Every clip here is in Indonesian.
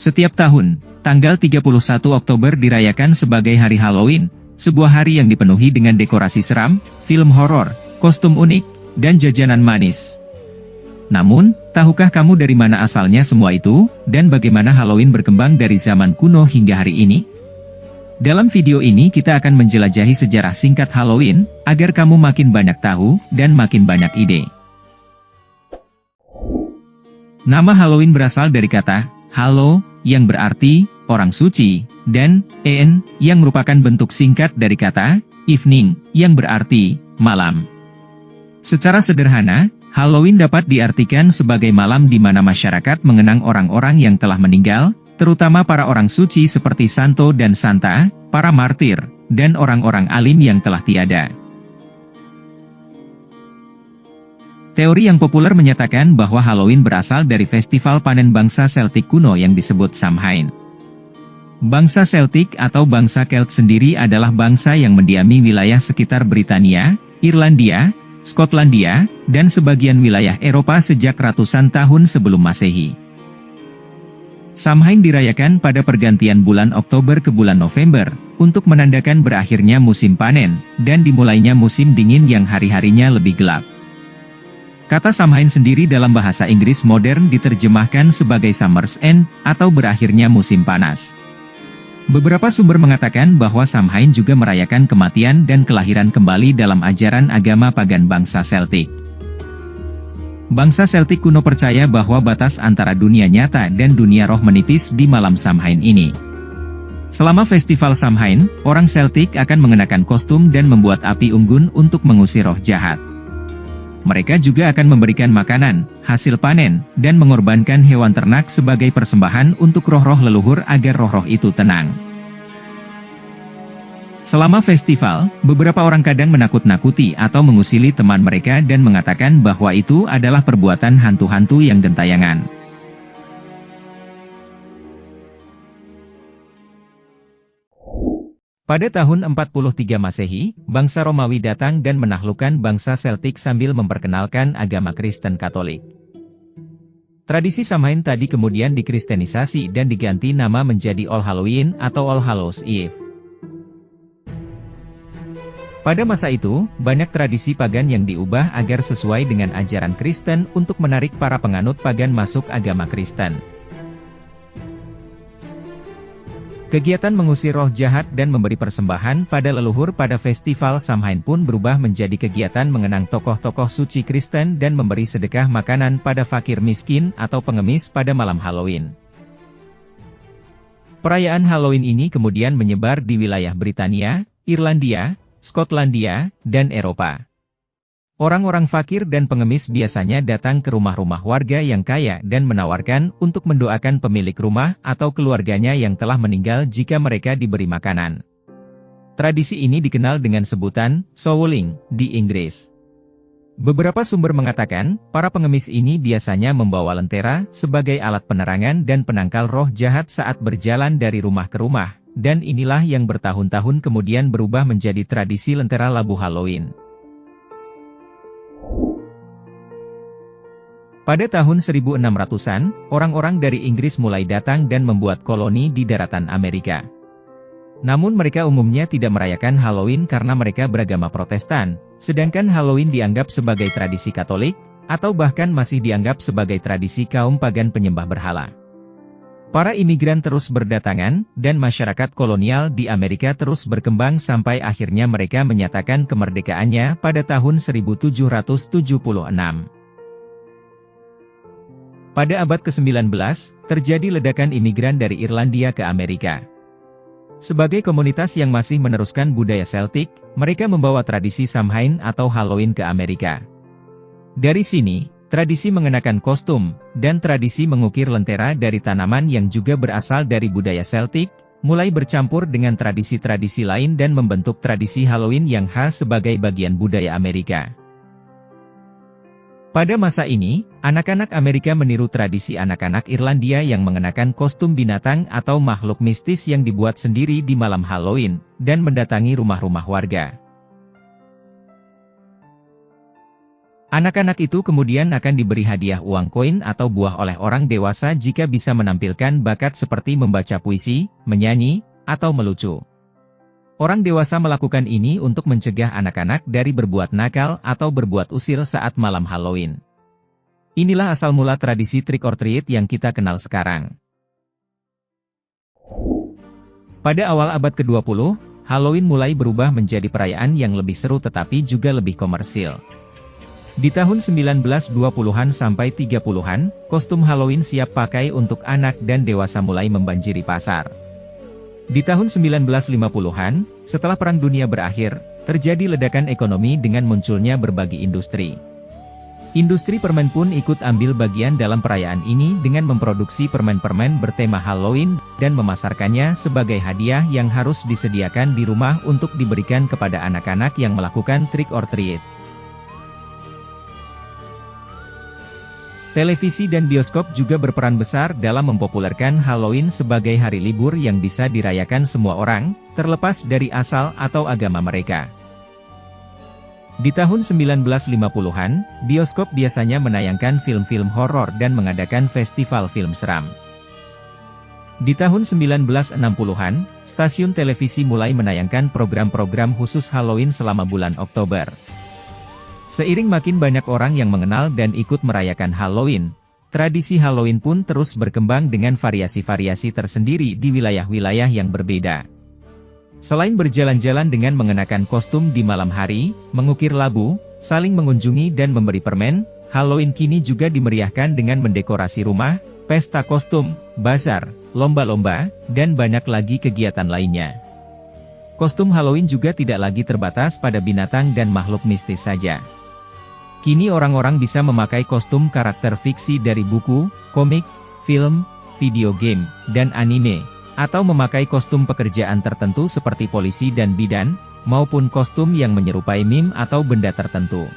Setiap tahun, tanggal 31 Oktober dirayakan sebagai Hari Halloween, sebuah hari yang dipenuhi dengan dekorasi seram, film horor, kostum unik, dan jajanan manis. Namun, tahukah kamu dari mana asalnya semua itu, dan bagaimana Halloween berkembang dari zaman kuno hingga hari ini? Dalam video ini kita akan menjelajahi sejarah singkat Halloween, agar kamu makin banyak tahu, dan makin banyak ide. Nama Halloween berasal dari kata Hallow, yang berarti orang suci, dan en, yang merupakan bentuk singkat dari kata evening, yang berarti malam. Secara sederhana, Halloween dapat diartikan sebagai malam di mana masyarakat mengenang orang-orang yang telah meninggal, terutama para orang suci seperti Santo dan Santa, para martir, dan orang-orang alim yang telah tiada. Teori yang populer menyatakan bahwa Halloween berasal dari festival panen bangsa Celtic kuno yang disebut Samhain. Bangsa Celtic atau bangsa Celt sendiri adalah bangsa yang mendiami wilayah sekitar Britania, Irlandia, Skotlandia, dan sebagian wilayah Eropa sejak ratusan tahun sebelum Masehi. Samhain dirayakan pada pergantian bulan Oktober ke bulan November, untuk menandakan berakhirnya musim panen, dan dimulainya musim dingin yang hari-harinya lebih gelap. Kata Samhain sendiri dalam bahasa Inggris modern diterjemahkan sebagai Summer's End, atau berakhirnya musim panas. Beberapa sumber mengatakan bahwa Samhain juga merayakan kematian dan kelahiran kembali dalam ajaran agama pagan bangsa Celtic. Bangsa Celtic kuno percaya bahwa batas antara dunia nyata dan dunia roh menipis di malam Samhain ini. Selama festival Samhain, orang Celtic akan mengenakan kostum dan membuat api unggun untuk mengusir roh jahat. Mereka juga akan memberikan makanan, hasil panen, dan mengorbankan hewan ternak sebagai persembahan untuk roh-roh leluhur agar roh-roh itu tenang. Selama festival, beberapa orang kadang menakut-nakuti atau mengusili teman mereka dan mengatakan bahwa itu adalah perbuatan hantu-hantu yang gentayangan. Pada tahun 43 Masehi, bangsa Romawi datang dan menaklukkan bangsa Celtic sambil memperkenalkan agama Kristen Katolik. Tradisi Samhain tadi kemudian dikristenisasi dan diganti nama menjadi All Halloween atau All Hallows Eve. Pada masa itu, banyak tradisi pagan yang diubah agar sesuai dengan ajaran Kristen untuk menarik para penganut pagan masuk agama Kristen. Kegiatan mengusir roh jahat dan memberi persembahan pada leluhur pada festival Samhain pun berubah menjadi kegiatan mengenang tokoh-tokoh suci Kristen dan memberi sedekah makanan pada fakir miskin atau pengemis pada malam Halloween. Perayaan Halloween ini kemudian menyebar di wilayah Britania, Irlandia, Skotlandia, dan Eropa. Orang-orang fakir dan pengemis biasanya datang ke rumah-rumah warga yang kaya dan menawarkan untuk mendoakan pemilik rumah atau keluarganya yang telah meninggal jika mereka diberi makanan. Tradisi ini dikenal dengan sebutan souling di Inggris. Beberapa sumber mengatakan, para pengemis ini biasanya membawa lentera sebagai alat penerangan dan penangkal roh jahat saat berjalan dari rumah ke rumah, dan inilah yang bertahun-tahun kemudian berubah menjadi tradisi lentera labu Halloween. Pada tahun 1600-an, orang-orang dari Inggris mulai datang dan membuat koloni di daratan Amerika. Namun mereka umumnya tidak merayakan Halloween karena mereka beragama Protestan, sedangkan Halloween dianggap sebagai tradisi Katolik, atau bahkan masih dianggap sebagai tradisi kaum pagan penyembah berhala. Para imigran terus berdatangan, dan masyarakat kolonial di Amerika terus berkembang sampai akhirnya mereka menyatakan kemerdekaannya pada tahun 1776. Pada abad ke-19, terjadi ledakan imigran dari Irlandia ke Amerika. Sebagai komunitas yang masih meneruskan budaya Celtic, mereka membawa tradisi Samhain atau Halloween ke Amerika. Dari sini, tradisi mengenakan kostum, dan tradisi mengukir lentera dari tanaman yang juga berasal dari budaya Celtic, mulai bercampur dengan tradisi-tradisi lain dan membentuk tradisi Halloween yang khas sebagai bagian budaya Amerika. Pada masa ini, anak-anak Amerika meniru tradisi anak-anak Irlandia yang mengenakan kostum binatang atau makhluk mistis yang dibuat sendiri di malam Halloween, dan mendatangi rumah-rumah warga. Anak-anak itu kemudian akan diberi hadiah uang koin atau buah oleh orang dewasa jika bisa menampilkan bakat seperti membaca puisi, menyanyi, atau melucu. Orang dewasa melakukan ini untuk mencegah anak-anak dari berbuat nakal atau berbuat usil saat malam Halloween. Inilah asal mula tradisi trick or treat yang kita kenal sekarang. Pada awal abad ke-20, Halloween mulai berubah menjadi perayaan yang lebih seru tetapi juga lebih komersil. Di tahun 1920-an sampai 30-an, kostum Halloween siap pakai untuk anak dan dewasa mulai membanjiri pasar. Di tahun 1950-an, setelah Perang Dunia berakhir, terjadi ledakan ekonomi dengan munculnya berbagai industri. Industri permen pun ikut ambil bagian dalam perayaan ini dengan memproduksi permen-permen bertema Halloween dan memasarkannya sebagai hadiah yang harus disediakan di rumah untuk diberikan kepada anak-anak yang melakukan trick or treat. Televisi dan bioskop juga berperan besar dalam mempopulerkan Halloween sebagai hari libur yang bisa dirayakan semua orang, terlepas dari asal atau agama mereka. Di tahun 1950-an, bioskop biasanya menayangkan film-film horor dan mengadakan festival film seram. Di tahun 1960-an, stasiun televisi mulai menayangkan program-program khusus Halloween selama bulan Oktober. Seiring makin banyak orang yang mengenal dan ikut merayakan Halloween, tradisi Halloween pun terus berkembang dengan variasi-variasi tersendiri di wilayah-wilayah yang berbeda. Selain berjalan-jalan dengan mengenakan kostum di malam hari, mengukir labu, saling mengunjungi dan memberi permen, Halloween kini juga dimeriahkan dengan mendekorasi rumah, pesta kostum, bazar, lomba-lomba, dan banyak lagi kegiatan lainnya. Kostum Halloween juga tidak lagi terbatas pada binatang dan makhluk mistis saja. Kini orang-orang bisa memakai kostum karakter fiksi dari buku, komik, film, video game, dan anime, atau memakai kostum pekerjaan tertentu seperti polisi dan bidan, maupun kostum yang menyerupai meme atau benda tertentu.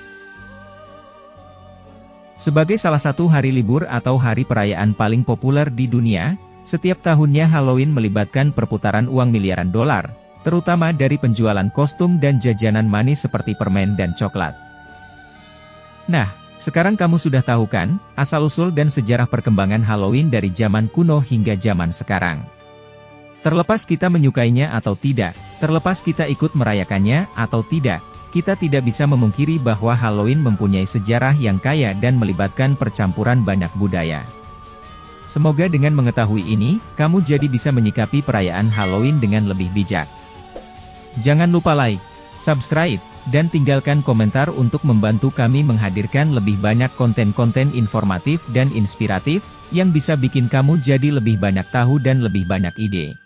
Sebagai salah satu hari libur atau hari perayaan paling populer di dunia, setiap tahunnya Halloween melibatkan perputaran uang miliaran dolar, terutama dari penjualan kostum dan jajanan manis seperti permen dan coklat. Nah, sekarang kamu sudah tahu kan, asal-usul dan sejarah perkembangan Halloween dari zaman kuno hingga zaman sekarang. Terlepas kita menyukainya atau tidak, terlepas kita ikut merayakannya atau tidak, kita tidak bisa memungkiri bahwa Halloween mempunyai sejarah yang kaya dan melibatkan percampuran banyak budaya. Semoga dengan mengetahui ini, kamu jadi bisa menyikapi perayaan Halloween dengan lebih bijak. Jangan lupa like, subscribe, dan tinggalkan komentar untuk membantu kami menghadirkan lebih banyak konten-konten informatif dan inspiratif, yang bisa bikin kamu jadi lebih banyak tahu dan lebih banyak ide.